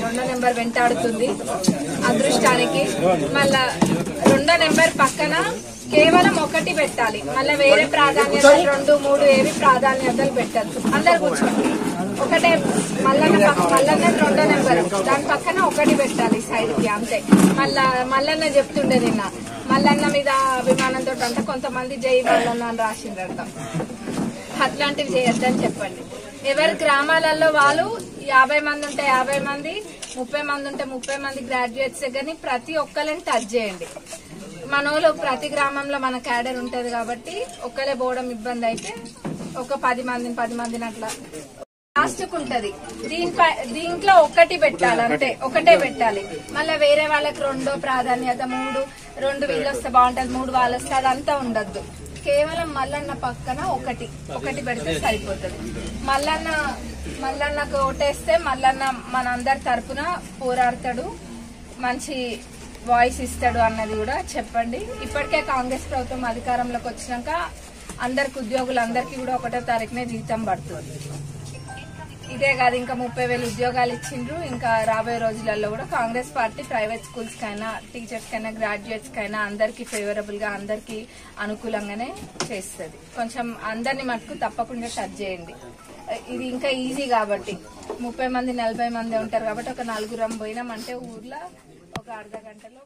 రెండో నెంబర్ వెంటాడుతుంది అదృష్టానికి. మళ్ళా రెండో నెంబర్ పక్కన కేవలం ఒకటి పెట్టాలి. మళ్ళీ వేరే ప్రాధాన్యతలు 2, 3 ఏవి ప్రాధాన్యతలు పెట్టద్దు. అందరు కూర్చోండి. ఒకటే మల్లన్న రెండో నెంబర్ దాని పక్కన ఒకటి పెట్టాలి సైడ్ కి, అంతే. మల్లన్న చెప్తుండే నిన్న, మల్లన్న మీద అభిమానంతో అంటే కొంతమంది జై మల్లన్న అని రాసిండ్రంట. అట్లాంటివి చేయొద్దని చెప్పండి. ఎవరి గ్రామాలలో వాళ్ళు 50 మంది ఉంటే 50 మంది, 30 మంది ఉంటే 30 మంది గ్రాడ్యుయేట్స్ కానీ ప్రతి ఒక్కరిని టచ్ చేయండి. మనోళ్ళు ప్రతి గ్రామంలో మన క్యాడర్ ఉంటది కాబట్టి ఒక్కలే పోవడం ఇబ్బంది అయితే ఒక 10 మందిని అట్లా లాస్ట్కు ఉంటది. దీంట్లో ఒకటి పెట్టాలి, అంతే. ఒకటే పెట్టాలి. మళ్ళీ వేరే వాళ్ళకి 2 ప్రాధాన్యత, 2 వీళ్ళు వస్తే బాగుంటది, 3 వాళ్ళు వస్తే అదంతా ఉండద్దు. కేవలం మల్లన్న పక్కన ఒకటి పెడితే సరిపోతుంది. మల్లన్నకు ఓటేస్తే మల్లన్న మనందరి తరపున పోరాడతాడు, మంచి వాయిస్ ఇస్తాడు అన్నది కూడా చెప్పండి. ఇప్పటికే కాంగ్రెస్ ప్రభుత్వం అధికారంలోకి వచ్చినాక అందరికి ఉద్యోగులందరికీ కూడా 1వ తారీఖునే జీతం పడుతుంది. ఇదే కాదు, ఇంకా 30,000 ఉద్యోగాలు ఇచ్చిండ్రు. ఇంకా రాబోయే రోజులలో కూడా కాంగ్రెస్ పార్టీ ప్రైవేట్ స్కూల్స్ కైనా, టీచర్స్ కైనా, గ్రాడ్యుయేట్స్ కైనా అందరికి ఫేవరబుల్ గా, అందరికి అనుకూలంగానే చేస్తుంది. కొంచెం అందరిని మటుకు తప్పకుండా టచ్ చేయండి. ఇది ఇంకా ఈజీ కాబట్టి 30 మంది 40 మంది ఉంటారు కాబట్టి ఒక 4 పోయినామంటే ఊర్లో ఒక అర్ధ గంటలో